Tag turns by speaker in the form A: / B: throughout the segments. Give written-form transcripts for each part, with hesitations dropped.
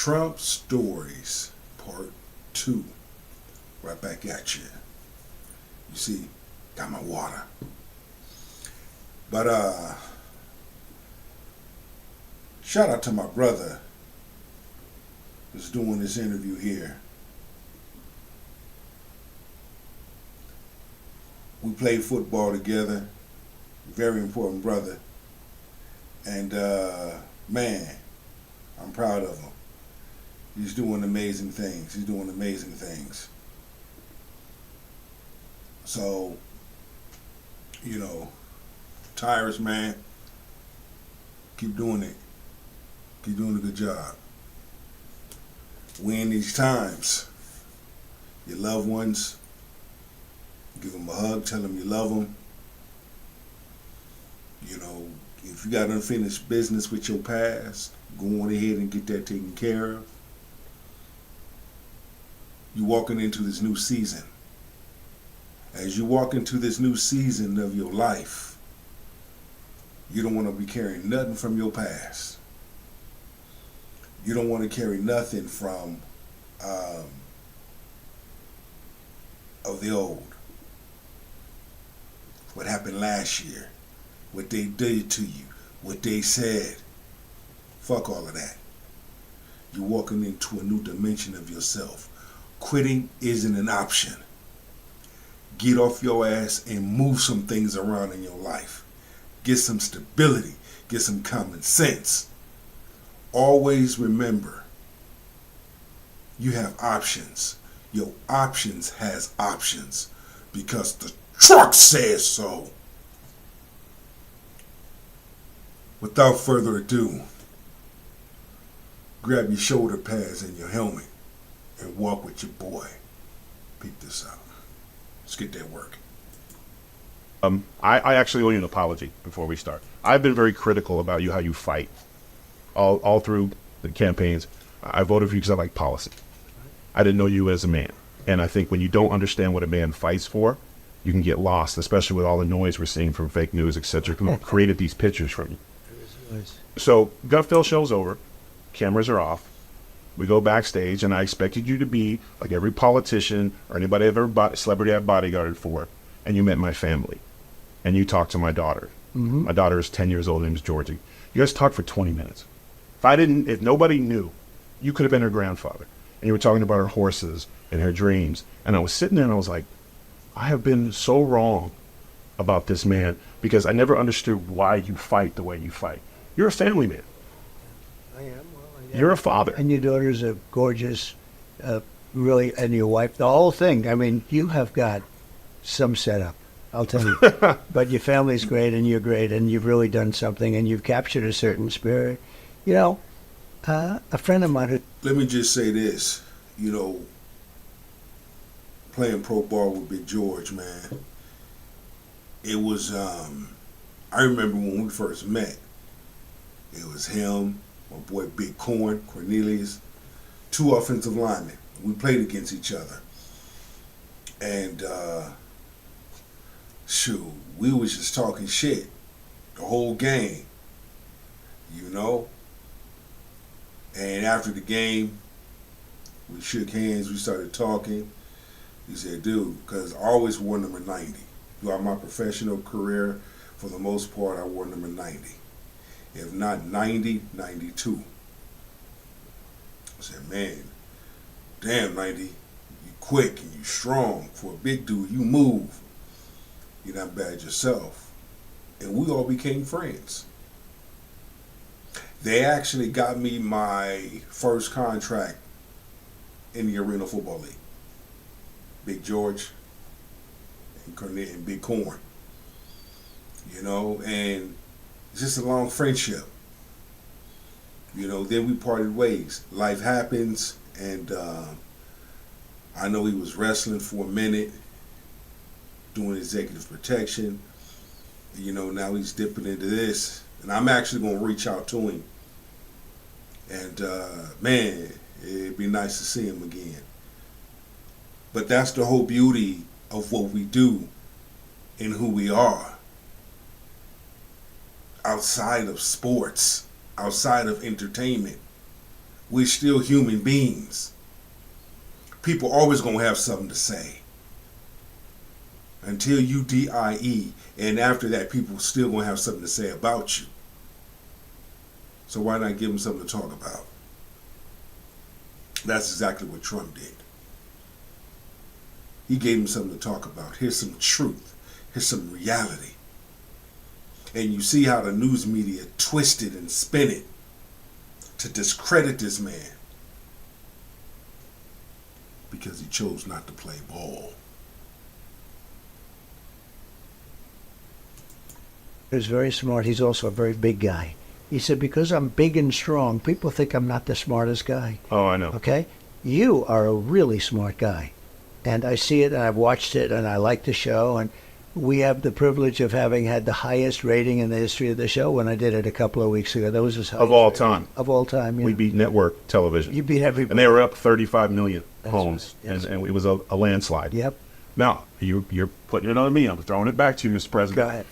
A: Trump Stories, Part 2. Right back at you. You see, got my water. But, shout out to my brother who's doing this interview here. We played football together. Very important brother. And, man, I'm proud of him. He's doing amazing things. So, you know, Tyrus, man, keep doing it. Keep doing a good job. We in these times, your loved ones, give them a hug, tell them you love them. You know, if you got unfinished business with your past, go on ahead and get that taken care of. You're walking into this new season. As you walk into this new season of your life, you don't want to be carrying nothing from your past. You don't want to carry nothing from of the old. What happened last year, what they did to you, what they said. Fuck all of that. You're walking into a new dimension of yourself. Quitting isn't an option. Get off your ass and move some things around in your life. Get some stability. Get some common sense. Always remember, you have options. Your options has options because the truck says so. Without further ado, grab your shoulder pads and your helmet and walk with your boy. Peep this out. Let's get that work.
B: I actually owe you an apology before we start. I've been very critical about you, how you fight. All through the campaigns, I voted for you because I like policy. I didn't know you as a man. And I think when you don't understand what a man fights for, you can get lost, especially with all the noise we're seeing from fake news, etc. Who created these pictures from you. So, Gut Feel show's over. Cameras are off. We go backstage, and I expected you to be like every politician or anybody I've ever celebrity I've bodyguarded for, and you met my family. And you talked to my daughter. Mm-hmm. My daughter is 10 years old, her name's Georgie. You guys talked for 20 minutes. If nobody knew, you could have been her grandfather. And you were talking about her horses and her dreams. And I was sitting there and I was like, I have been so wrong about this man because I never understood why you fight the way you fight. You're a family man.
C: I am.
B: You're a father.
C: And your daughter's a gorgeous, really, and your wife, the whole thing. I mean, you have got some setup, I'll tell you. But your family's great and you're great and you've really done something and you've captured a certain spirit. You know, a friend of mine
A: Let me just say this, you know, playing pro ball with Big George, man, it was, I remember when we first met, it was him, my boy Big Cornelius, two offensive linemen. We played against each other. And, shoot, we was just talking shit the whole game, you know? And after the game, we shook hands, we started talking. He said, dude, because I always wore number 90. Throughout my professional career, for the most part, I wore number 90. If not 90, 92. I said, man, damn 90, you quick and you strong. For a big dude, you move. You're not bad yourself. And we all became friends. They actually got me my first contract in the Arena Football League. Big George and Big Corn. You know, and it's just a long friendship. You know, then we parted ways. Life happens, and I know he was wrestling for a minute, doing executive protection. You know, now he's dipping into this, and I'm actually going to reach out to him. And, man, it'd be nice to see him again. But that's the whole beauty of what we do and who we are. Outside of sports, outside of entertainment, We're still human beings. People always gonna have something to say. Until you die, and after that, people still gonna have something to say about you. So why not give them something to talk about? That's exactly what Trump did. He gave them something to talk about. Here's some truth. Here's some reality. And you see how the news media twisted and spin it to discredit this man because he chose not to play ball.
C: He was very smart. He's also a very big guy. He said, because I'm big and strong, people think I'm not the smartest guy.
B: Oh, I know.
C: Okay? You are a really smart guy. And I see it, and I've watched it, and I like the show. And we have the privilege of having had the highest rating in the history of the show when I did it a couple of weeks ago. That was his highest
B: Of all
C: rating.
B: time.
C: Of all time, yeah.
B: We beat network television.
C: You beat everybody.
B: And they were up 35 million
C: That's
B: homes,
C: right. Yes.
B: and it was a landslide.
C: Yep.
B: Now, you're putting it on me. I'm throwing it back to you, Mr. President.
C: Go ahead.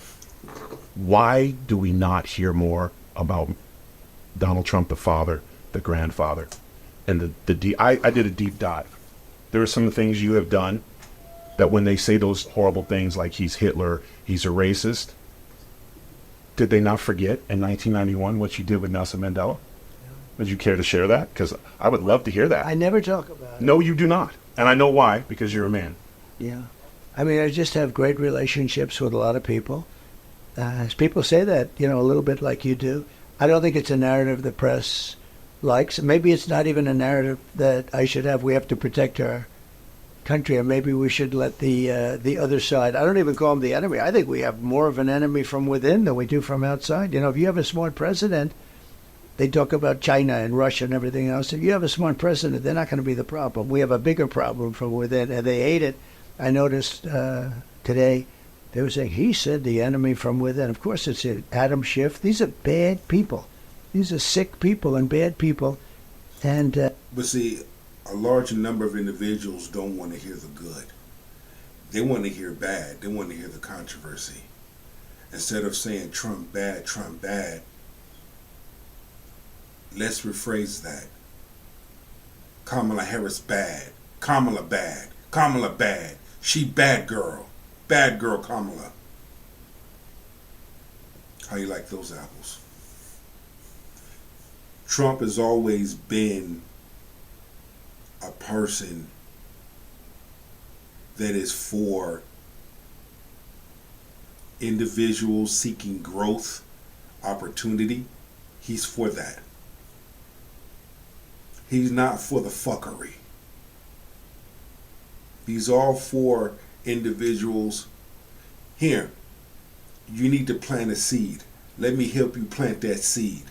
B: Why do we not hear more about Donald Trump, the father, the grandfather, and I did a deep dive. There are some things you have done that when they say those horrible things like he's Hitler, he's a racist, did they not forget in 1991 what you did with Nelson Mandela? Would you care to share that? Because I would love to hear that.
C: I never talk about it.
B: No, you do not. And I know why, because you're a man.
C: Yeah. I mean, I just have great relationships with a lot of people. People say that, a little bit like you do. I don't think it's a narrative the press likes. Maybe it's not even a narrative that I should have. We have to protect our country, or maybe we should let the other side. I don't even call them the enemy. I think we have more of an enemy from within than we do from outside. If you have a smart president, they talk about China and Russia and everything else. If you have a smart president, they're not going to be the problem. We have a bigger problem from within, and they hate it. I noticed today they were saying, he said the enemy from within. Of course, it's Adam Schiff. These are bad people. These are sick people and bad people. And
A: But see, a large number of individuals don't want to hear the good. They want to hear bad. They want to hear the controversy. Instead of saying Trump bad, let's rephrase that. Kamala Harris bad. Kamala bad. Kamala bad. She bad girl. Bad girl Kamala. How you like those apples? Trump has always been a person that is for individuals seeking growth, opportunity. He's for that. He's not for the fuckery. He's all for individuals. Here, you need to plant a seed. Let me help you plant that seed.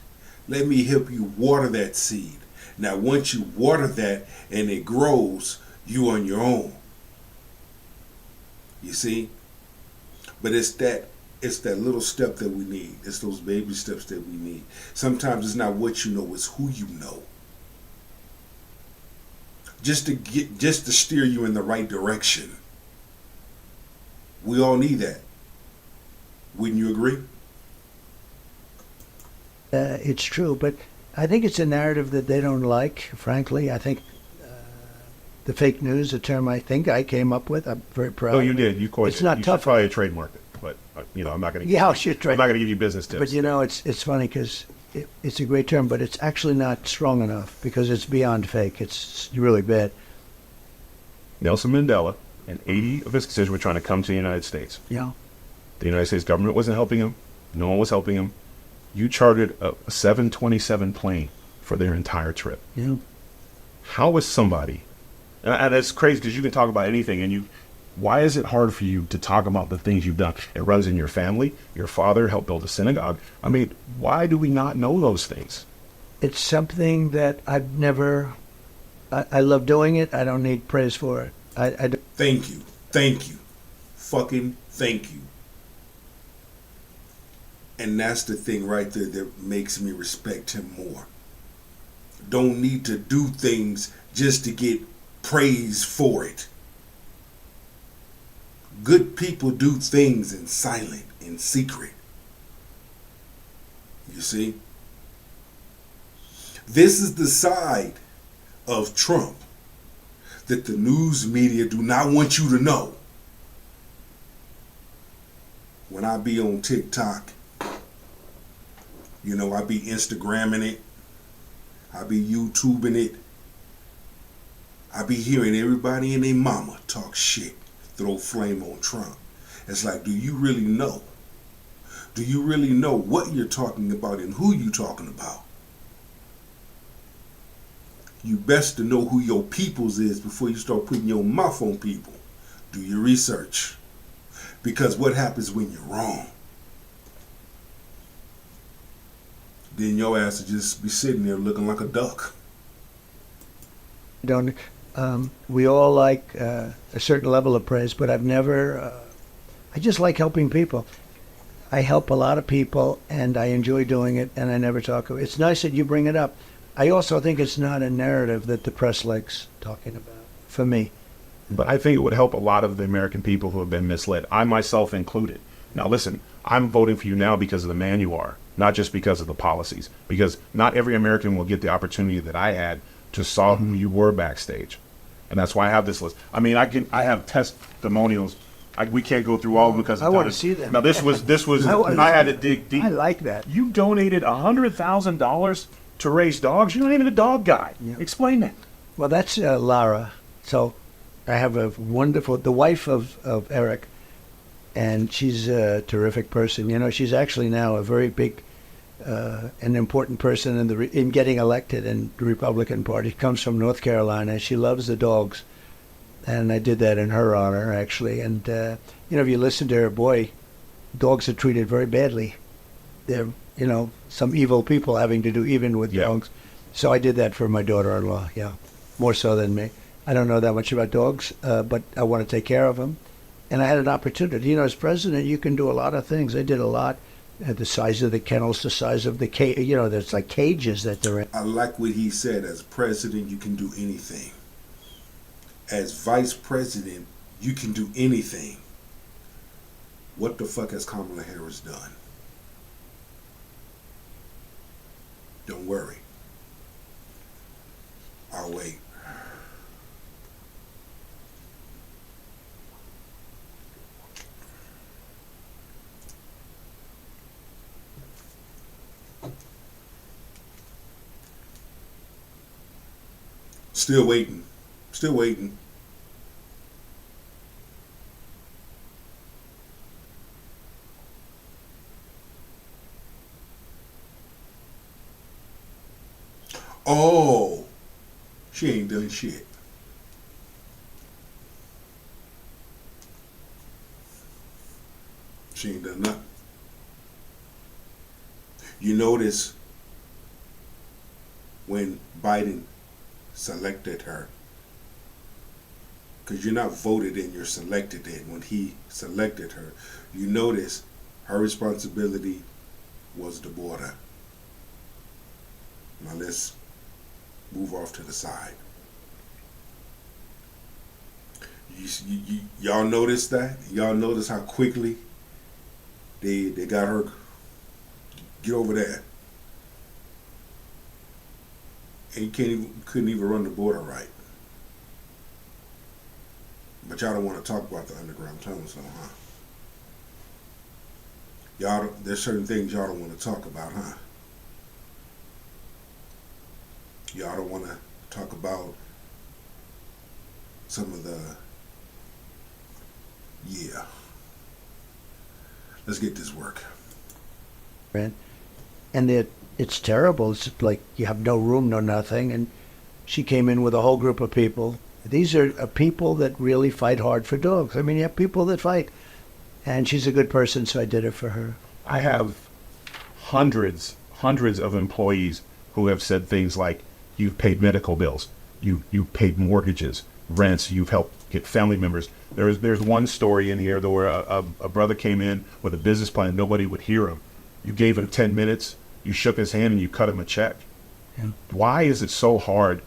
A: Let me help you water that seed. Now, once you water that and it grows, you on your own. You see? But it's that little step that we need. It's those baby steps that we need. Sometimes it's not what you know, it's who you know. Just to steer you in the right direction. We all need that. Wouldn't you agree?
C: it's true, but I think it's a narrative that they don't like, frankly. I think the fake news, a term I think I came up with, I'm very proud.
B: Oh, you did. You coined it.
C: It's not
B: you
C: tough.
B: should probably trademark it, but I'm not going to.
C: Yeah, I should try.
B: I'm not going to give you business tips.
C: But it's funny because it's a great term, but it's actually not strong enough because it's beyond fake. It's really bad.
B: Nelson Mandela and 80 of his constituents were trying to come to the United States.
C: Yeah.
B: The United States government wasn't helping him. No one was helping him. You chartered a 727 plane for their entire trip.
C: Yeah.
B: How is somebody, and it's crazy because you can talk about anything, and why is it hard for you to talk about the things you've done? It runs in your family. Your father helped build a synagogue. I mean, why do we not know those things?
C: It's something that I've never. I love doing it. I don't need praise for it.
A: Thank you. Thank you. Fucking thank you. And that's the thing right there that makes me respect him more. Don't need to do things just to get praise for it. Good people do things in silent, in secret. You see? This is the side of Trump that the news media do not want you to know. When I be on TikTok, I be Instagramming it, I be YouTubing it, I be hearing everybody and their mama talk shit, throw flame on Trump. It's like, do you really know? Do you really know what you're talking about and who you're talking about? You best to know who your peoples is before you start putting your mouth on people. Do your research. Because what happens when you're wrong? Then your ass will just be sitting there looking like a duck.
C: Don't we all like a certain level of praise, but I've never. I just like helping people. I help a lot of people, and I enjoy doing it, and I never talk about it. It's nice that you bring it up. I also think it's not a narrative that the press likes talking about, for me.
B: But I think it would help a lot of the American people who have been misled, I myself included. Now listen, I'm voting for you now because of the man you are, not just because of the policies. Because not every American will get the opportunity that I had to saw who you were backstage. And that's why I have this list. I mean, I have testimonials. We can't go through all of them because of
C: I want
B: time.
C: to see them.
B: Now this was, I had to dig deep.
C: I like that.
B: You donated $100,000 to raise dogs. You're not even a dog guy.
C: Yeah.
B: Explain that.
C: Well, that's Lara. So I have the wife of Eric, and she's a terrific person. She's actually now a very big, an important person in getting elected in the Republican Party. Comes from North Carolina. She loves the dogs, and I did that in her honor, actually. And if you listen to her, boy, dogs are treated very badly. They're some evil people having to do even with dogs. So I did that for my daughter-in-law. Yeah, more so than me. I don't know that much about dogs, but I want to take care of them. And I had an opportunity. As president, you can do a lot of things. I did a lot. The size of the kennels, the size of the cage. There's like cages that they're in.
A: I like what he said. As president, you can do anything. As vice president, you can do anything. What the fuck has Kamala Harris done? Don't worry. I'll wait. Still waiting. Still waiting. Oh, she ain't done shit. She ain't done nothing. You notice when Biden selected her, because you're not voted in, you're selected in. When he selected her, you notice her responsibility was the border. Now let's move off to the side. Y'all notice that? Y'all notice how quickly they got her? Get over there. And you couldn't even run the border right. But y'all don't want to talk about the underground tunnels, though, huh? There's certain things y'all don't want to talk about, huh? Y'all don't want to talk about some of the, yeah. Let's get this work.
C: And it's terrible. It's like you have no room, no nothing. And she came in with a whole group of people. These are people that really fight hard for dogs. I mean, you have people that fight. And she's a good person, so I did it for her.
B: I have hundreds of employees who have said things like, you've paid medical bills, you've paid mortgages, rents, you've helped get family members. There's one story in here where a brother came in with a business plan, nobody would hear him. You gave him 10 minutes, you shook his hand, and you cut him a check. Yeah. Why is it so hard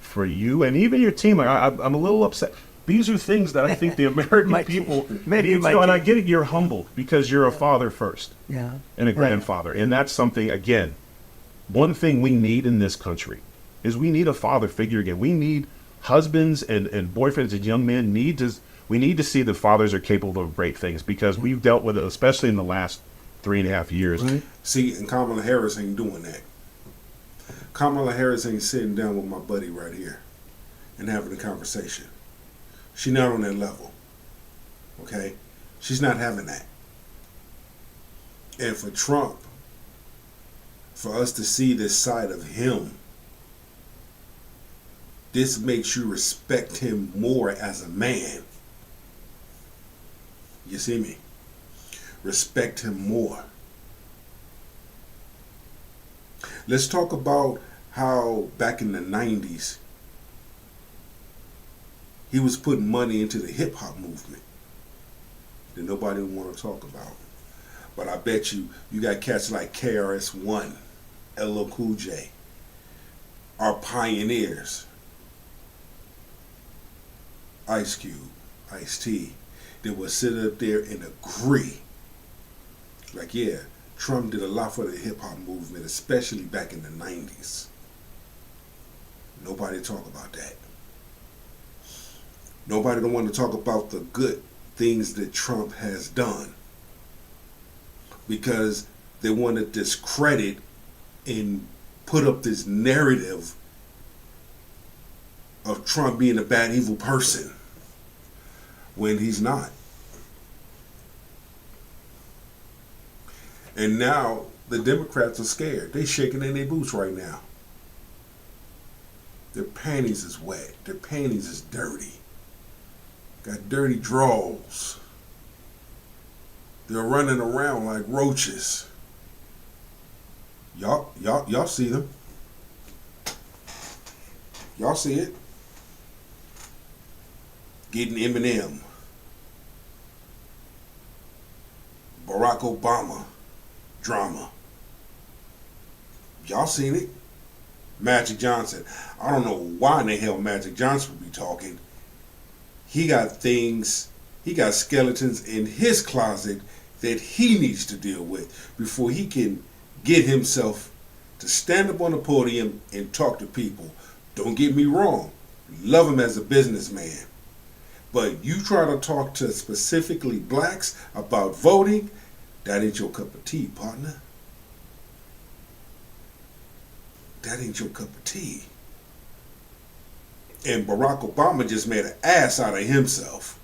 B: for you and even your team? I'm a little upset. These are things that I think the American people need to know. And I get it, you're humbled because you're a father first.
C: Yeah.
B: And a grandfather. And that's something, again, one thing we need in this country is we need a father figure again. We need husbands and boyfriends and young men we need to see that fathers are capable of great things, because we've dealt with it, especially in the last 3.5 years.
C: Right.
A: See, and Kamala Harris ain't doing that. Kamala Harris ain't sitting down with my buddy right here and having a conversation. She's not on that level. Okay? She's not having that. And for Trump, for us to see this side of him, this makes you respect him more as a man. You see me? Respect him more. Let's talk about how back in the 90s, he was putting money into the hip hop movement that nobody would want to talk about. But I bet you got cats like KRS-One, LL Cool J, our pioneers, Ice Cube, Ice-T, that would sit up there and agree. Like, yeah, Trump did a lot for the hip-hop movement, especially back in the 90s. Nobody talk about that. Nobody don't want to talk about the good things that Trump has done, because they want to discredit and put up this narrative of Trump being a bad, evil person when he's not. And now the Democrats are scared. They shaking in their boots right now. Their panties is wet. Their panties is dirty. Got dirty drawers. They're running around like roaches. Y'all see them. Y'all see it. Getting Eminem. Barack Obama drama. Y'all seen it. Magic Johnson. I don't know why in the hell Magic Johnson would be talking. He got skeletons in his closet that he needs to deal with before he can get himself to stand up on the podium and talk to people. Don't get me wrong. Love him as a businessman. But you try to talk to specifically blacks about voting, that ain't your cup of tea, partner. That ain't your cup of tea. And Barack Obama just made an ass out of himself.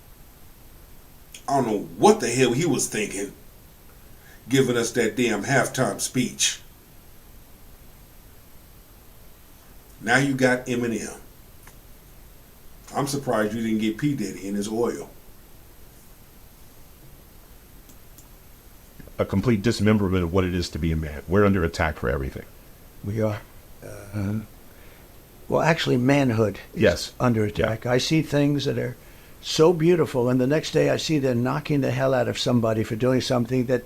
A: I don't know what the hell he was thinking, giving us that damn halftime speech. Now you got Eminem. I'm surprised you didn't get P. Diddy in his oil.
B: A complete dismemberment of what it is to be a man. We're under attack for everything.
C: We are. Well, actually, manhood is
B: Yes.
C: under attack. I see things that are so beautiful, and the next day I see they're knocking the hell out of somebody for doing something that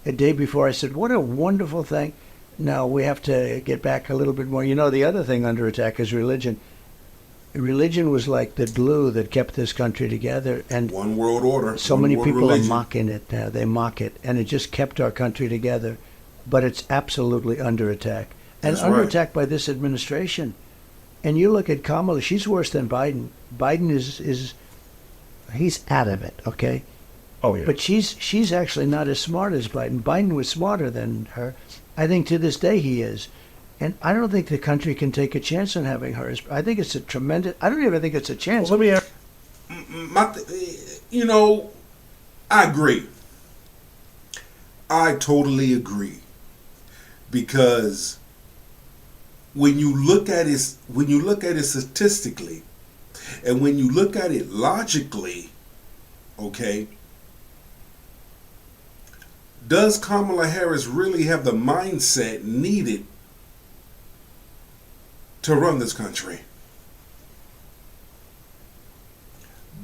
C: a day before I said, what a wonderful thing. Now we have to get back a little bit more. You know, the other thing under attack is religion. Religion was like the glue that kept this country together, and
A: One world order.
C: so
A: one
C: many
A: world
C: people
A: religion.
C: are mocking it now. They mock it, and it just kept our country together. But it's absolutely under attack, and
A: That's
C: under
A: right.
C: attack by this administration. And you look at Kamala; she's worse than Biden. Biden is he's out of it, okay?
B: Oh, yeah.
C: But she's actually not as smart as Biden. Biden was smarter than her. I think to this day he is. And I don't think the country can take a chance on having her. I think it's a tremendous. I don't even think it's a chance.
B: Well, let me ask.
A: I agree. I totally agree. Because when you look at it statistically, and when you look at it logically, okay, does Kamala Harris really have the mindset needed to run this country?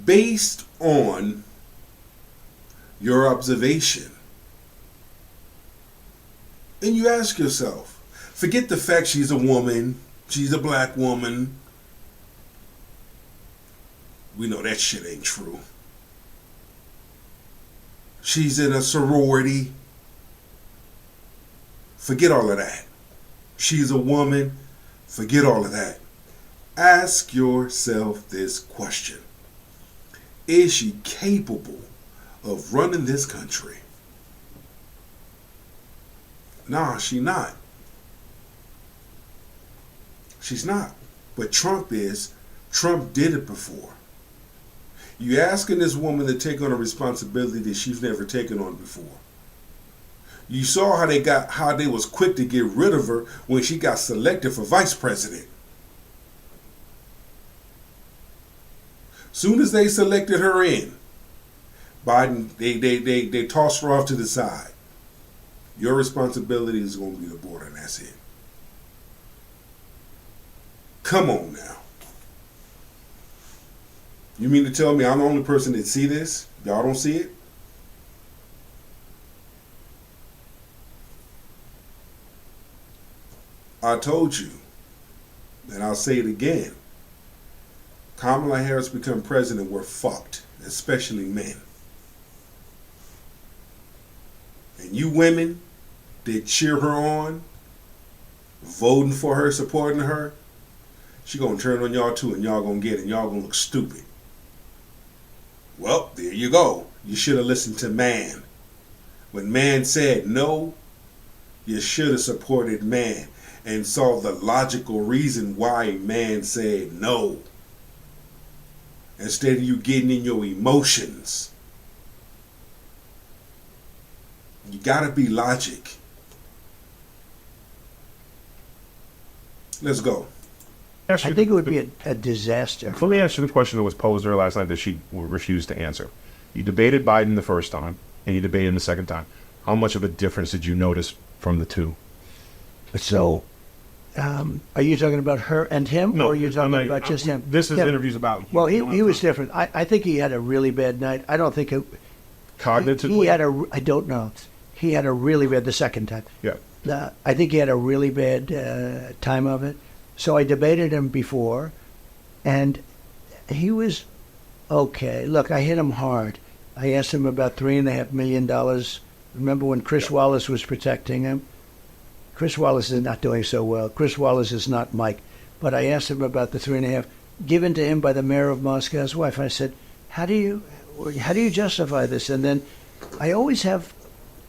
A: Based on your observation. And you ask yourself, forget the fact she's a woman, she's a black woman. We know that shit ain't true. She's in a sorority. Forget all of that. She's a woman. Forget all of that. Ask yourself this question. Is she capable of running this country? Nah, she not. She's not. But Trump is. Trump did it before. You asking this woman to take on a responsibility that she's never taken on before. You saw how they was quick to get rid of her when she got selected for vice president. Soon as they selected her in, Biden, they tossed her off to the side. Your responsibility is going to be the border, and that's it. Come on now. You mean to tell me I'm the only person that see this? Y'all don't see it? I told you, and I'll say it again. Kamala Harris become president, we're fucked, especially men. And you women that cheer her on, voting for her, supporting her, she gonna turn on y'all too, and y'all gonna get it, and y'all gonna look stupid. Well, there you go. You should have listened to man. When man said no, you should have supported man and saw the logical reason why man said no. Instead of you getting in your emotions. You gotta be logic. Let's go.
C: I think it would be a disaster.
B: Let me ask you the question that was posed earlier last night that she refused to answer. You debated Biden the first time, and you debated him the second time. How much of a difference did you notice from the two?
C: So, are you talking about her and him,
B: No,
C: or are you talking about just him?
B: This is
C: him.
B: interviews about him.
C: Well, he was different. I think he had a really bad night. I don't think it...
B: Cognitively?
C: I don't know. He had a really bad, the second time.
B: Yeah.
C: I think he had a really bad time of it. So I debated him before, and he was okay. Look, I hit him hard. I asked him about $3.5 million. Remember when Chris Wallace was protecting him? Chris Wallace is not doing so well. Chris Wallace is not Mike. But I asked him about the 3.5 given to him by the mayor of Moscow's wife. I said, how do you justify this? And then I always have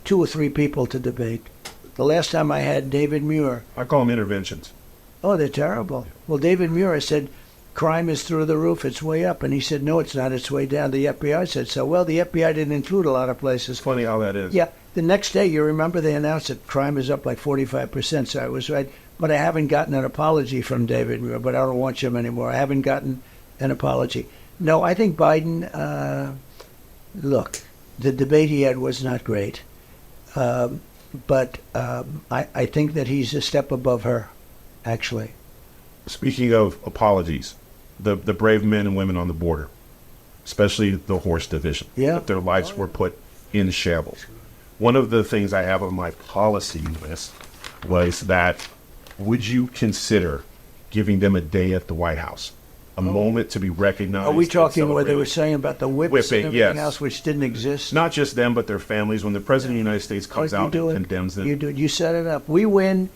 C: 2 or 3 people to debate. The last time I had David Muir.
B: I call them interventions.
C: Oh, they're terrible. Well, David Muir, I said, crime is through the roof. It's way up. And he said, no, it's not. It's way down. The FBI said so. Well, the FBI didn't include a lot of places.
B: Funny how that is.
C: Yeah. The next day, you remember they announced that crime is up like 45%. So I was right. But I haven't gotten an apology from David Muir. But I don't watch him anymore. I haven't gotten an apology. No, I think Biden, look, the debate he had was not great. But I think that he's a step above her. Actually.
B: Speaking of apologies, the brave men and women on the border, especially the horse division, that their lives were put in shambles. One of the things I have on my policy list was that would you consider giving them a day at the White House, a moment to be recognized?
C: Are we talking what they were saying about the whips and everything else, which didn't exist?
B: Not just them, but their families. When the President of the United States comes out and condemns them.
C: You do it. You set it up. We win.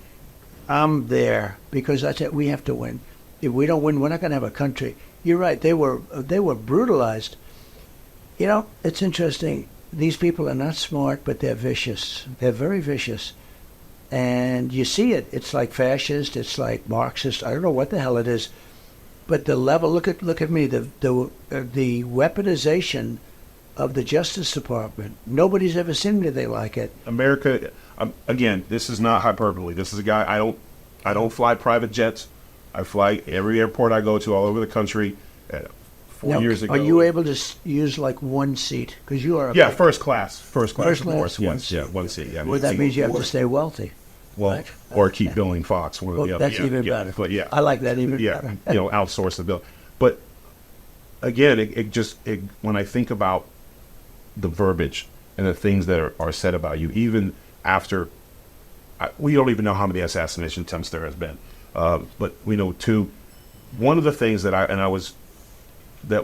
C: I'm there because that's it. We have to win. If we don't win, we're not going to have a country. You're right. They were brutalized. You know, it's interesting. These people are not smart, but they're vicious. They're very vicious, and you see it. It's like fascist. It's like Marxist. I don't know what the hell it is, but the level. Look at me. The weaponization of the Justice Department. Nobody's ever seen anything like it.
B: America. Again, this is not hyperbole. This is a guy. I don't fly private jets. I fly every airport I go to all over the country. 4 years ago.
C: Are you able to use like one seat? Because you are.
B: First class. First class. Of course.
C: One
B: seat. Yeah.
C: Well, that means you have to stay wealthy.
B: Well,
C: right?
B: or keep billing Fox.
C: That's even better.
B: But yeah,
C: I like that even better.
B: Outsource the bill. But again, it when I think about the verbiage and the things that are said about you, even after we don't even know how many assassination attempts there has been, but we know two. One of the things that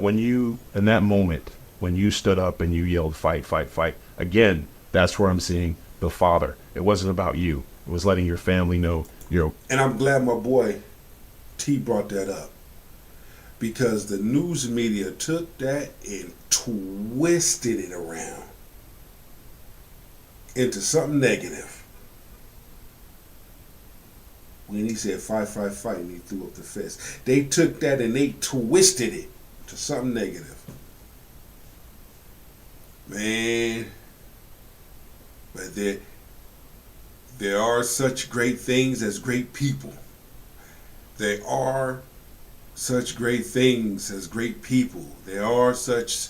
B: when you in that moment when you stood up and you yelled fight, fight, fight, again, that's where I'm seeing the father. It wasn't about you. It was letting your family know
A: And I'm glad my boy T brought that up, because the news media took that and twisted it around into something negative. When he said fight, fight, fight, and he threw up the fist, they took that and they twisted it to something negative. Man, but there are such great things as great people. There are such great things as great people. There are such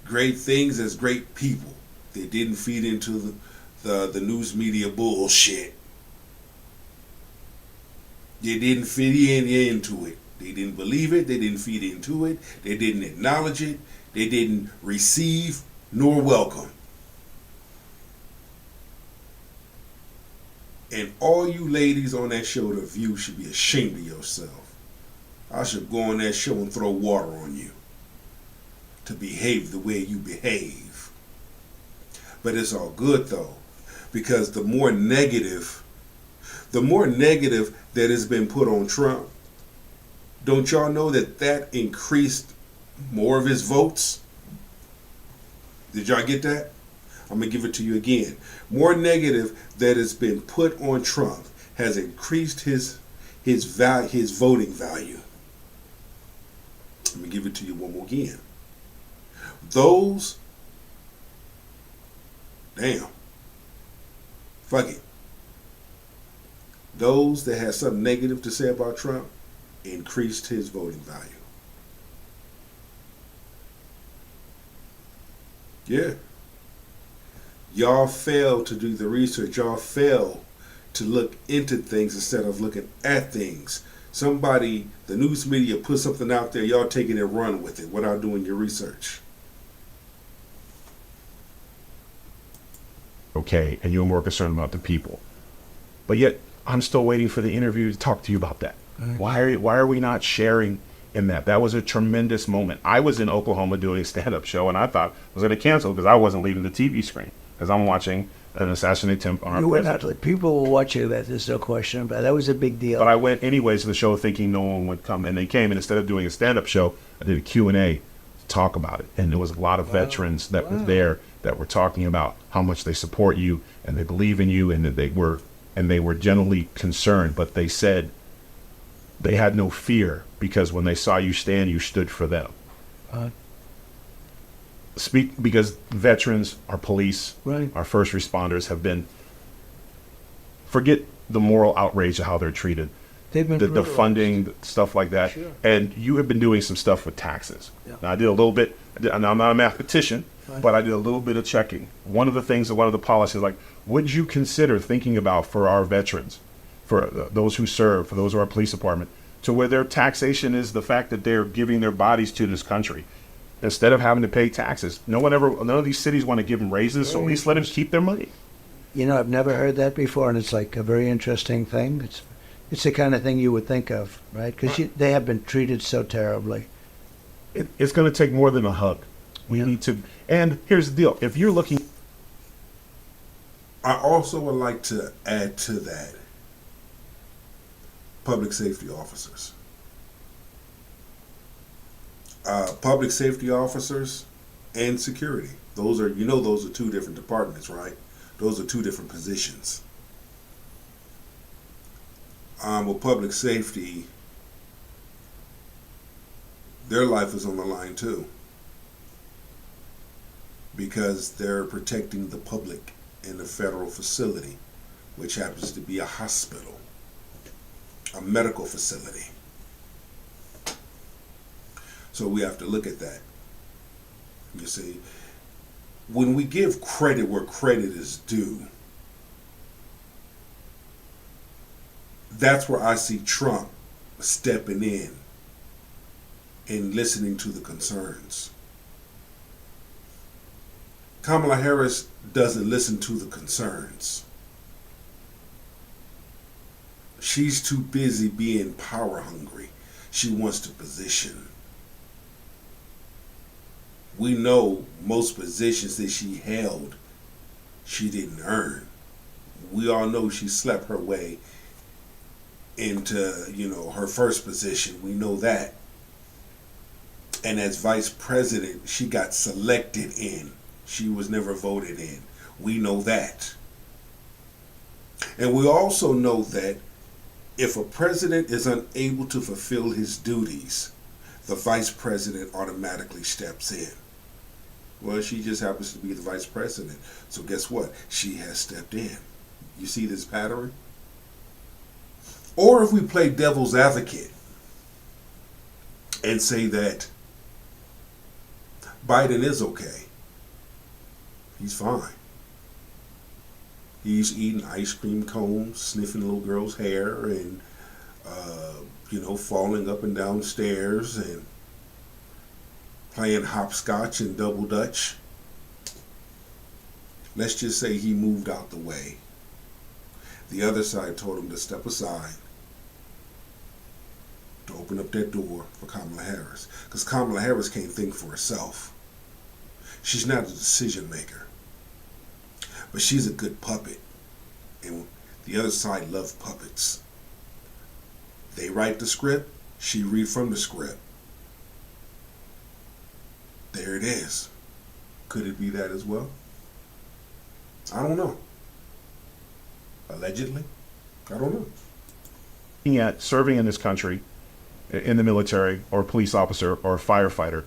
A: great things as great people. They didn't feed into the news media bullshit. They didn't feed into it. They didn't believe it. They didn't feed into it. They didn't acknowledge it. They didn't receive nor welcome. And all you ladies on that show, The View, should be ashamed of yourself. I should go on that show and throw water on you to behave the way you behave. But it's all good though, because the more negative that has been put on Trump, don't y'all know that increased more of his votes? Did y'all get that? I'm going to give it to you again. More negative that has been put on Trump has increased his voting value. Let me give it to you one more again. Fuck it. Those that had something negative to say about Trump increased his voting value. Yeah. Y'all fail to do the research. Y'all fail to look into things instead of looking at things. The news media put something out there, y'all take it and run with it without doing your research.
B: Okay, and you're more concerned about the people. But yet, I'm still waiting for the interview to talk to you about that. Why are we not sharing in that? That was a tremendous moment. I was in Oklahoma doing a stand-up show, and I thought I was going to cancel because I wasn't leaving the TV screen because I'm watching an assassination attempt on our president.
C: People will watch you. There's no question about it. That was a big deal.
B: But I went anyways to the show thinking no one would come, and they came. And instead of doing a stand-up show, I did a Q&A to talk about it. And there was a lot of veterans that were there that were talking about how much they support you and they believe in you, and that they were generally concerned. But they said they had no fear because when they saw you stand, you stood for them. Because veterans, our police, our first responders have been, forget the moral outrage of how they're treated.
C: They've been
B: the funding, stuff like that.
C: Sure.
B: And you have been doing some stuff with taxes. Yeah. Now, I did a little bit, and I'm not a mathematician, but I did a little bit of checking. One of the things, one of the policies, like, would you consider thinking about for our veterans, for those who serve, for those who are police department, to where their taxation is the fact that they're giving their bodies to this country instead of having to pay taxes? None of these cities want to give them raises, so at least let them keep their money.
C: You know, I've never heard that before, and it's like a very interesting thing. It's the kind of thing you would think of, right? Because they have been treated so terribly.
B: It's going to take more than a hug. We need to, and here's the deal. If you're looking...
A: I also would like to add to that public safety officers. Public safety officers and security. Those are two different departments, right? Those are two different positions. With public safety, their life is on the line too, because they're protecting the public in a federal facility, which happens to be a hospital, a medical facility. So we have to look at that. You see, when we give credit where credit is due, that's where I see Trump stepping in and listening to the concerns. Kamala Harris doesn't listen to the concerns. She's too busy being power hungry. She wants to position. We know most positions that she held, she didn't earn. We all know she slept her way into, her first position. We know that. And as vice president, she got selected in. She was never voted in. We know that. And we also know that if a president is unable to fulfill his duties, the vice president automatically steps in. Well, she just happens to be the vice president. So guess what? She has stepped in. You see this pattern? Or if we play devil's advocate and say that Biden is okay. He's fine. He's eating ice cream cones, sniffing little girls' hair, and, falling up and down stairs and playing hopscotch and double dutch. Let's just say he moved out the way. The other side told him to step aside, to open up that door for Kamala Harris. Because Kamala Harris can't think for herself. She's not a decision maker. But she's a good puppet. And the other side loves puppets. They write the script, she read from the script. There it is. Could it be that as well? I don't know. Allegedly? I don't know.
B: Looking at serving in this country, in the military, or a police officer, or a firefighter,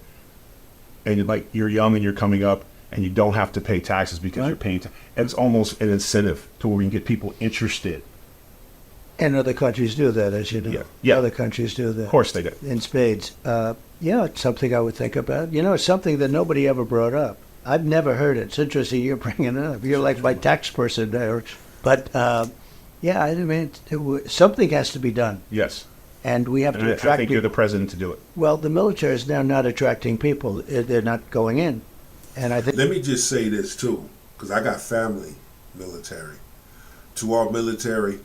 B: and you're young and you're coming up, and you don't have to pay taxes because you're paying taxes. It's almost an incentive to where you can get people interested.
C: And other countries do that, as you know.
B: Yeah.
C: Other countries do that.
B: Of course they do.
C: In spades. It's something I would think about. It's something that nobody ever brought up. I've never heard it. It's interesting you're bringing it up. You're like my tax person there. But, something has to be done.
B: Yes.
C: And we have to attract people.
B: I think you're the president to do it.
C: Well, the military is now not attracting people. They're not going in. And I think.
A: Let me just say this, too, because I got family military. To our military,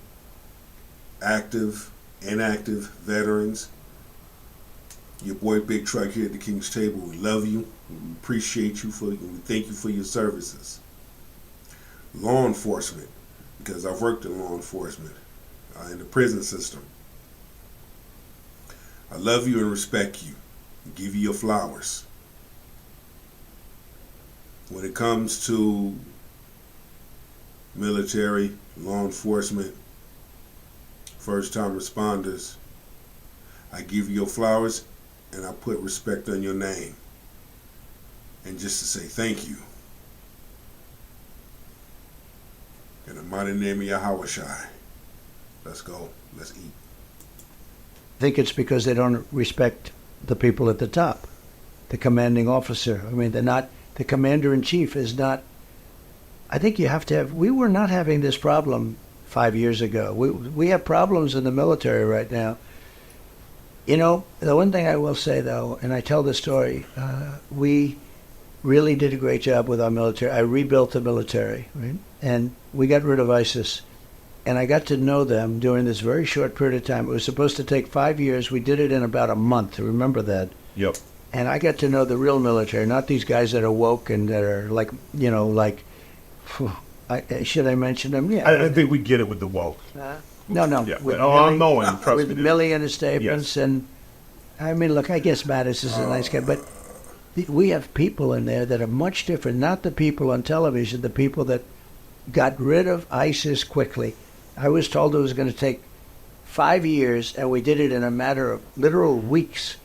A: active, inactive veterans, your boy Big Truck here at the King's Table, we love you. We appreciate you we thank you for your services. Law enforcement, because I've worked in law enforcement, in the prison system. I love you and respect you. Give you your flowers. When it comes to military, law enforcement, first-time responders, I give you your flowers and I put respect on your name. And just to say thank you. In the mighty name of Yahweh, let's go. Let's eat.
C: I think it's because they don't respect the people at the top, the commanding officer. I mean, they're not. The commander-in-chief is not. I think you have to have. We were not having this problem 5 years ago. We have problems in the military right now. The one thing I will say, though, and I tell the story, we really did a great job with our military. I rebuilt the military, right? And we got rid of ISIS. And I got to know them during this very short period of time. It was supposed to take 5 years. We did it in about a month. Remember that?
B: Yep.
C: And I got to know the real military, not these guys that are woke and that are should I mention them? Yeah.
B: I think we get it with the woke.
C: No.
B: Yeah.
C: I'm
B: knowing. Trust
C: with
B: me.
C: Millie and his statements.
B: Yes.
C: And I mean, look, I guess Mattis is a nice guy, but we have people in there that are much different. Not the people on television, the people that got rid of ISIS quickly. I was told it was going to take 5 years, and we did it in a matter of literal weeks.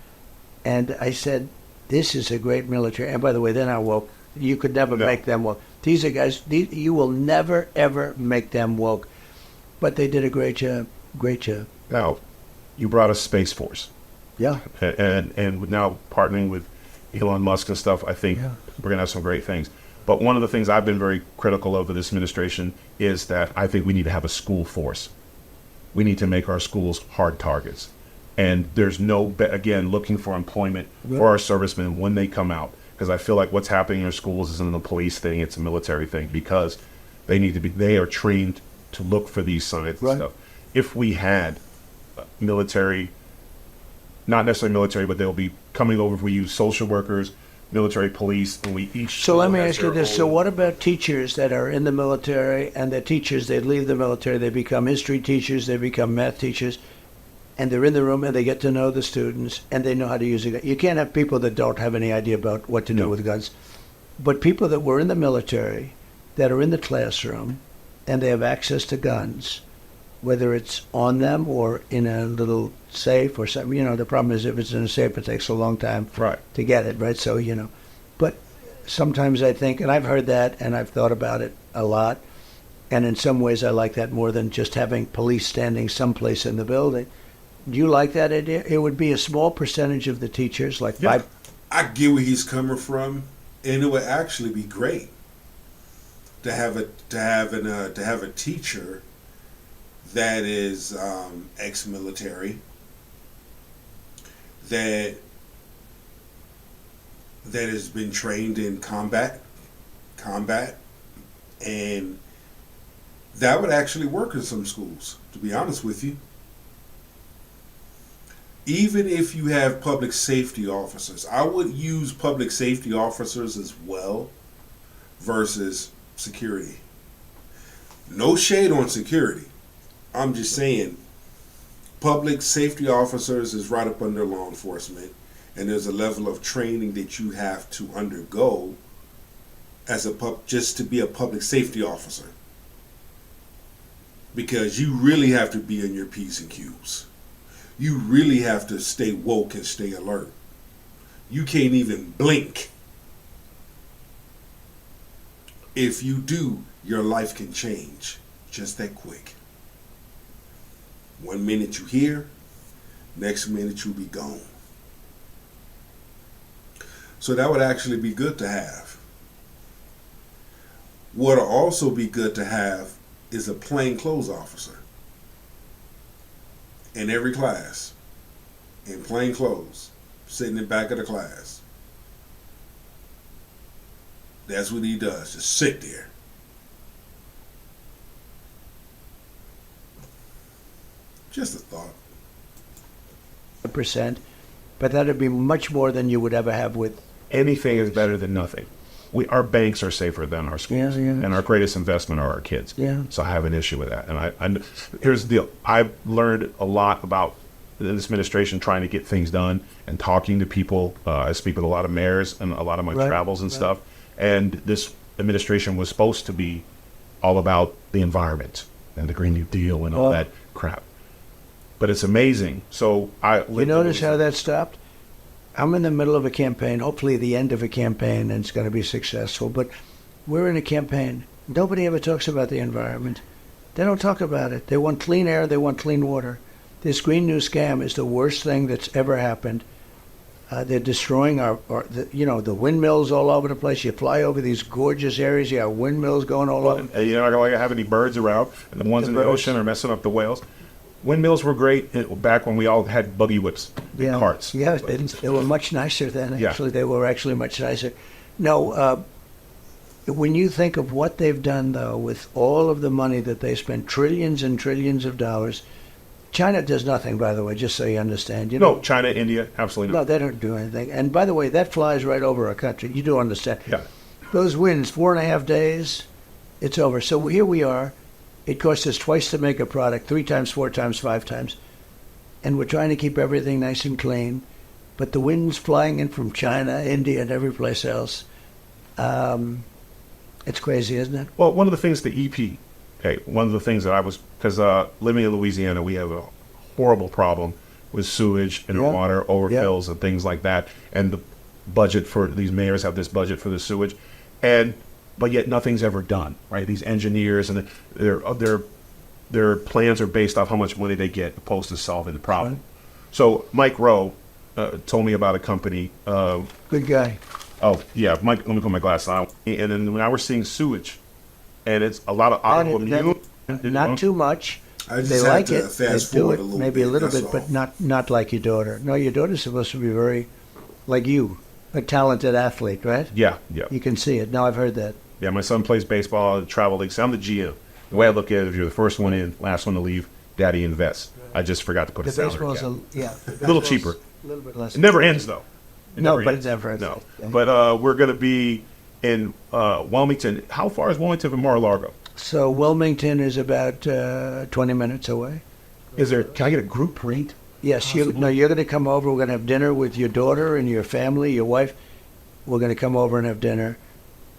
C: And I said, this is a great military. And by the way, they're not woke. You could never make them woke. These are guys, you will never, ever make them woke. But they did a great job. Great job.
B: Now, you brought us Space Force.
C: Yeah.
B: And now partnering with Elon Musk and stuff, I think we're going to have some great things. But one of the things I've been very critical of this administration is that I think we need to have a school force. We need to make our schools hard targets. And there's again, looking for employment for our servicemen when they come out. Because I feel like what's happening in our schools isn't a police thing, it's a military thing. Because they are trained to look for these signs and stuff. If we had military, not necessarily military, but they'll be coming over, if we use social workers, military police, and we each.
C: So let me
B: has
C: ask you
B: their
C: this. So
B: own-
C: what about teachers that are in the military and they're teachers, they leave the military, they become history teachers, they become math teachers, and they're in the room and they get to know the students and they know how to use a gun. You can't have people that don't have any idea about what to do
B: No.
C: with guns. But people that were in the military, that are in the classroom, and they have access to guns, whether it's on them or in a little safe or something. You know, the problem is if it's in a safe, it takes a long time
B: Right.
C: to get it, right? So, you know, but sometimes I think, and I've heard that and I've thought about it a lot, and in some ways I like that more than just having police standing someplace in the building. Do you like that idea? It would be a small percentage of the teachers, like
B: Yeah.
C: 5.
A: I get where he's coming from, and it would actually be great to have a teacher that is ex-military, that has been trained in combat, and that would actually work in some schools, to be honest with you. Even if you have public safety officers, I would use public safety officers as well versus security. No shade on security. I'm just saying public safety officers is right up under law enforcement, and there's a level of training that you have to undergo as just to be a public safety officer, because you really have to be on your P's and Q's. You really have to stay woke and stay alert. You can't even blink. If you do, your life can change just that quick. 1 minute you here, next minute you'll be gone. So that would actually be good to have. What will also be good to have is a plainclothes officer in every class, in plain clothes, sitting in the back of the class. That's what he does, just sit there. Just a thought.
C: Percent, but that'd be much more than you would ever have with.
B: Anything is better than nothing. Our banks are safer than our schools,
C: Yeah, yeah.
B: and our greatest investment are our kids.
C: Yeah.
B: So I have an issue with that. And here's the deal: I've learned a lot about this administration trying to get things done and talking to people. I speak with a lot of mayors and a lot of my
C: Right,
B: travels and
C: right.
B: stuff. And this administration was supposed to be all about the environment and the Green New Deal and all
C: Oh.
B: that crap. But it's amazing. So
C: You notice how that stopped? I'm in the middle of a campaign, hopefully the end of a campaign, and it's going to be successful. But we're in a campaign. Nobody ever talks about the environment. They don't talk about it. They want clean air. They want clean water. This Green New scam is the worst thing that's ever happened. They're destroying the windmills all over the place. You fly over these gorgeous areas. You have windmills going all over.
B: You're not going to have any birds around, and the ones
C: The
B: in the
C: birds.
B: ocean are messing up the whales. Windmills were great back when we all had buggy whips, and carts.
C: Yeah, they were much nicer then.
B: Yeah.
C: Actually, they were actually much nicer. No, when you think of what they've done, though, with all of the money that they spent, trillions and trillions of dollars, China does nothing, by the way, just so you understand. You
B: No, China, India, absolutely
C: No,
B: not.
C: they don't do anything. And by the way, that flies right over our country. You do understand.
B: Yeah.
C: Those winds, 4.5 days, it's over. So here we are. It costs us twice to make a product, 3 times, 4 times, 5 times. And we're trying to keep everything nice and clean. But the wind's flying in from China, India, and every place else. It's crazy, isn't it?
B: Well, one of the things the EP, one of the things that I was, because living in Louisiana, we have a horrible problem with sewage and
C: Yeah.
B: water overfills and things like that. And the budget for these mayors have this budget for the sewage, but yet nothing's ever done, right? These engineers and their plans are based off how much money they get opposed to solving the problem.
C: Right.
B: So Mike Rowe told me about a company.
C: Good guy.
B: Oh yeah, Mike. Let me put my glasses on. And then now we're seeing sewage, and it's a lot of autoimmune.
C: Not too much.
A: I just
C: They
A: have
C: like
A: to
C: it.
A: fast
C: They do
A: forward
C: it
A: a little
C: maybe a
A: bit,
C: little
A: that's
C: bit, but
A: all.
C: not like your daughter. No, your daughter's supposed to be very, like you, a talented athlete, right?
B: Yeah.
C: You can see it. Now I've heard that.
B: Yeah, my son plays baseball at the travel league. So I'm the GM. The way I look at it, if you're the first one in, last one to leave, daddy invests. I just forgot to put
C: The
B: a salary
C: baseball's
B: cap.
C: a
B: Little cheaper.
C: A little bit less.
B: It never ends though.
C: No,
B: never
C: but
B: ends.
C: it's never ends.
B: No,
C: Okay.
B: but we're going to be in Wilmington. How far is Wilmington from Mar-a-Lago?
C: So Wilmington is about 20 minutes away.
B: Is there? Can I get a group rate?
C: Yes, you're going to come over. We're going to have dinner with your daughter and your family, your wife. We're going to come over and have dinner.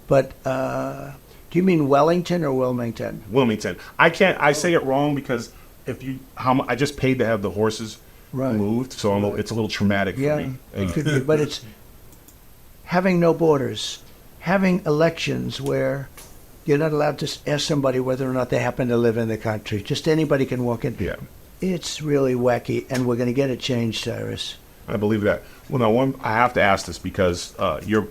C: But do you mean Wellington or Wilmington?
B: Wilmington. I can't. I say it wrong because if you, I just paid to have the horses
C: Right.
B: moved, so it's a little traumatic for
C: Yeah,
B: me.
C: it could be, but it's having no borders, having elections where you're not allowed to ask somebody whether or not they happen to live in the country. Just anybody can walk in.
B: Yeah,
C: It's really wacky, and we're going to get it changed, Cyrus.
B: I believe that. Well, now I have to ask this because you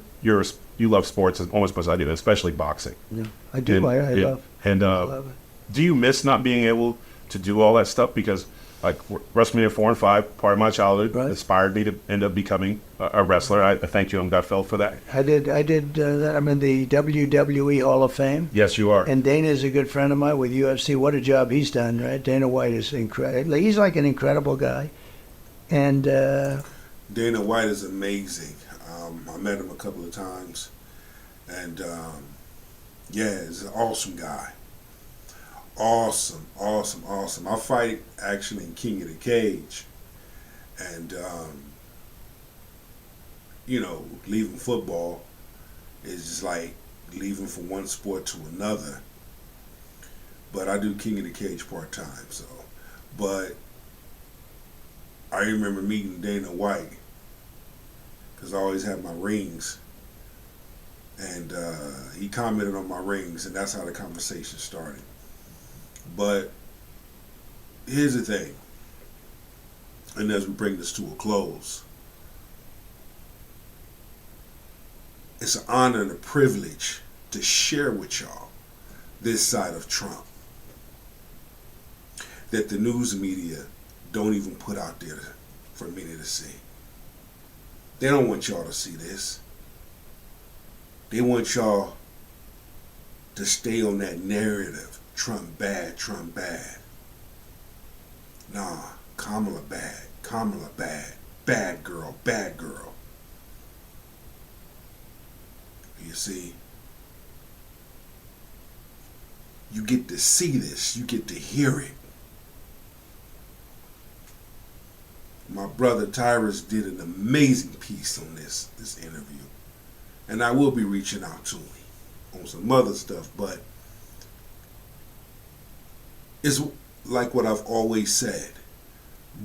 B: love sports as almost as I do, especially boxing.
C: Yeah, I do.
B: And,
C: I
B: yeah,
C: love.
B: And
C: I love it.
B: do you miss not being able to do all that stuff? Because like WrestleMania 4 and 5, part of my childhood,
C: Right.
B: inspired me to end up becoming a wrestler. I thank you, Gutfeld, for that.
C: I did that. I'm in the WWE Hall of Fame.
B: Yes, you are.
C: And Dana is a good friend of mine with UFC. What a job he's done, right? Dana White is incredible. He's like an incredible guy. And
A: Dana White is amazing. I met him a couple of times, and he's an awesome guy. Awesome. I fight actually in King of the Cage, and leaving football is just like leaving from one sport to another. But I do King of the Cage part time, so. But I remember meeting Dana White because I always had my rings, and he commented on my rings, and that's how the conversation started. But here's the thing, and as we bring this to a close, it's an honor and a privilege to share with y'all this side of Trump that the news media don't even put out there for many to see. They don't want y'all to see this. They want y'all to stay on that narrative. Trump bad, Trump bad. Nah, Kamala bad, bad girl. You see, you get to see this, you get to hear it. My brother Tyrus did an amazing piece on this interview, and I will be reaching out to him on some other stuff, but it's like what I've always said.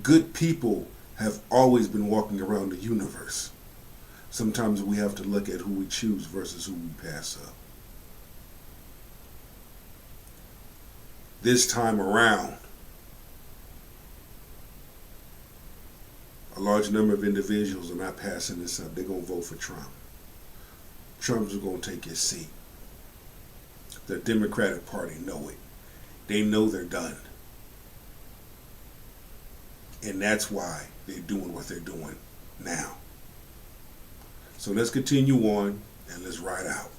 A: Good people have always been walking around the universe. Sometimes we have to look at who we choose versus who we pass up. This time around, a large number of individuals are not passing this up. They're going to vote for Trump. Trump's going to take his seat. The Democratic Party know it. They know they're done. And that's why they're doing what they're doing now. So let's continue on and let's ride out.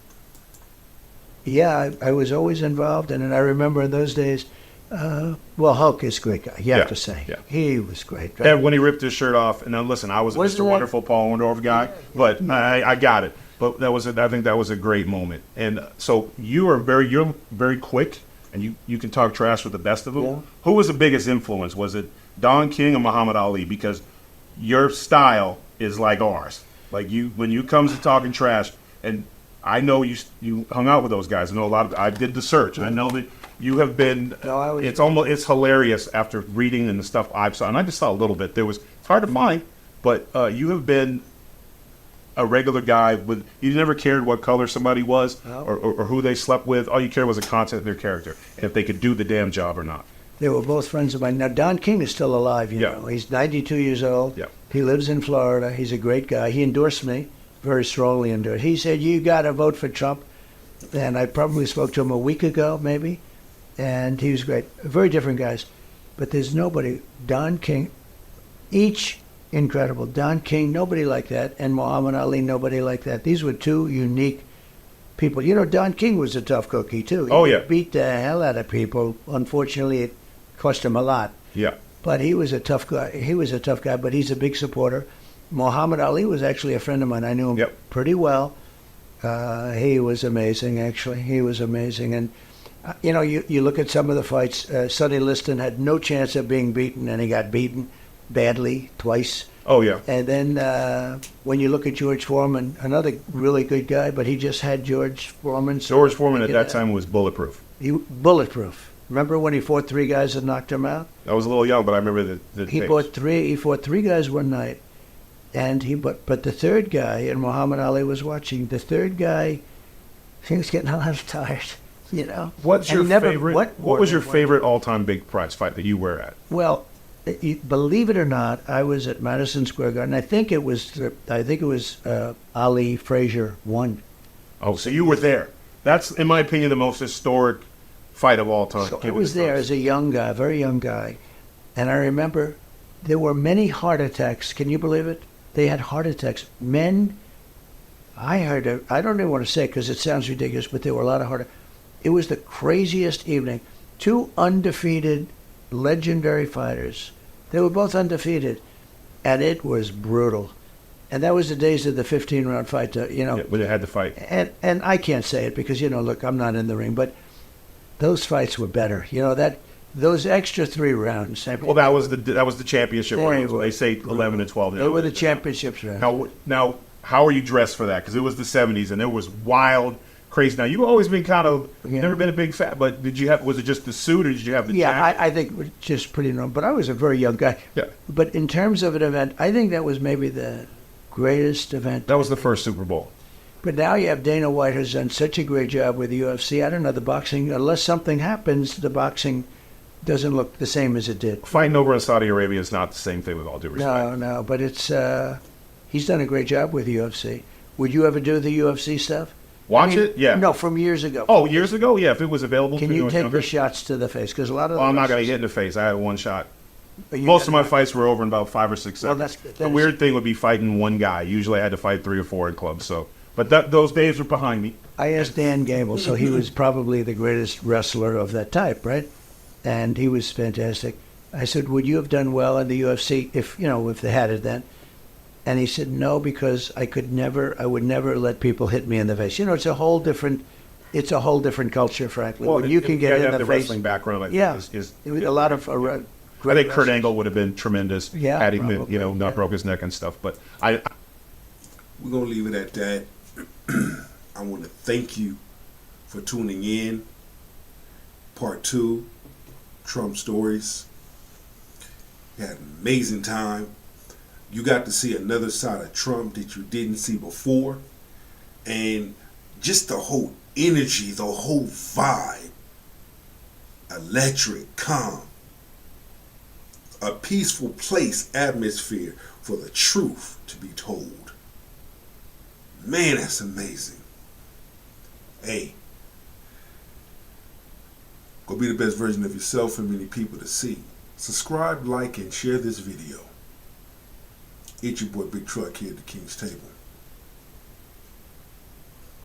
C: yeah, I was always involved, and I remember in those days. Hulk is a great guy. You have to say, he was great. Right?
B: And when he ripped his shirt off, and then listen, I was a Mr. Wonderful Paul Orndorff guy, but I got it. But I think that was a great moment. And so you're very quick, and you can talk trash with the best of them.
C: Yeah.
B: Who was the biggest influence? Was it Don King or Muhammad Ali? Because your style is like ours. Like when you come to talking trash, and I know you hung out with those guys. I know a lot of. I did the search. I know that you have been.
C: No,
B: it's hilarious after reading and the stuff I've saw, and I just saw a little bit. It's hard to find, but you have been a regular guy with. You never cared what color somebody was or who they slept with. All you cared was the content of their character and if they could do the damn job or not.
C: They were both friends of mine. Now, Don King is still alive, you know. He's 92 years old.
B: Yeah.
C: He lives in Florida. He's a great guy. He endorsed me, very strongly endorsed. He said, you got to vote for Trump. And I probably spoke to him a week ago, maybe. And he was great. Very different guys. But there's nobody. Don King, each incredible. Don King, nobody like that. And Muhammad Ali, nobody like that. These were two unique people. You know, Don King was a tough cookie, too. He beat the hell out of people. Unfortunately, it cost him a lot.
B: Yeah.
C: But he was a tough guy. But he's a big supporter. Muhammad Ali was actually a friend of mine. I knew him
B: Yep.
C: pretty well. He was amazing, actually. He was amazing. And, you look at some of the fights. Sonny Liston had no chance of being beaten, and he got beaten badly twice.
B: Oh, yeah.
C: And then when you look at George Foreman, another really good guy, but he just had George Foreman's.
B: George Foreman at that time was bulletproof.
C: Bulletproof. Remember when he fought three guys and knocked him out?
B: I was a little young, but I remember the
C: He
B: tapes.
C: fought three guys one night, and but the third guy, and Muhammad Ali was watching. The third guy, he was getting a little tired,
B: What's
C: And
B: your
C: he never-
B: favorite? What was your favorite all-time big prize fight that you were at?
C: Well, believe it or not, I was at Madison Square Garden. I think it was Ali Frazier won.
B: Oh, so you were there. That's, in my opinion, the most historic fight of all time.
C: So I was there as a young guy, very young guy, and I remember there were many heart attacks. Can you believe it? They had heart attacks. Men, I heard, I don't even want to say it because it sounds ridiculous, but there were a lot of heart attacks. It was the craziest evening. Two undefeated, legendary fighters. They were both undefeated, and it was brutal. And that was the days of the 15-round fight,
B: Yeah, when they had to fight.
C: And I can't say it because, look, I'm not in the ring, but those fights were better. Those extra 3 rounds.
B: Well, that was the championship rounds.
C: They were.
B: They say 11 and 12.
C: They were the championships rounds.
B: Now, how are you dressed for that? Because it was the 70s and it was wild, crazy. Now, you've always been never been a big fat, but was it just the suit or did you have the jacket?
C: I think it was just pretty normal. But I was a very young guy.
B: Yeah.
C: But in terms of an event, I think that was maybe the greatest event.
B: That was the first Super Bowl.
C: But now you have Dana White, who's done such a great job with the UFC. I don't know, the boxing, unless something happens, the boxing doesn't look the same as it did.
B: Fighting over in Saudi Arabia is not the same thing, with all due respect.
C: No, but it's he's done a great job with UFC. Would you ever do the UFC stuff?
B: Watch it? Yeah.
C: No, from years ago.
B: Oh, years ago? Yeah, if it was available
C: Can
B: to
C: you
B: when
C: take
B: younger.
C: the shots to the face? Because a lot of
B: Oh, I'm not going to hit in the face. I had one shot.
C: You
B: Most of
C: got-
B: my fights were over in about 5 or 6
C: Well,
B: seconds.
C: that's-
B: The weird thing would be fighting one guy. Usually I had to fight 3 or 4 in clubs. But those days are behind me.
C: I asked Dan Gable, so he was probably the greatest wrestler of that type, right? And he was fantastic. I said, would you have done well in the UFC if they had it then? And he said, no, because I would never let people hit me in the face. It's a whole different culture, frankly. When you can get in
B: have
C: the
B: the
C: face.
B: wrestling background. I think,
C: Yeah.
B: is
C: It was a lot of
B: I
C: great
B: think Kurt
C: wrestlers.
B: Angle would have been tremendous.
C: Yeah,
B: had he
C: probably,
B: not
C: yeah.
B: broke his neck and stuff. But
A: We're going to leave it at that. I want to thank you for tuning in. Part 2, Trump Stories. You had an amazing time. You got to see another side of Trump that you didn't see before. And just the whole energy, the whole vibe. Electric, calm. A peaceful place, atmosphere for the truth to be told. Man, that's amazing. Hey, go be the best version of yourself for many people to see. Subscribe, like, and share this video. It's your boy Big Truck here at the King's Table.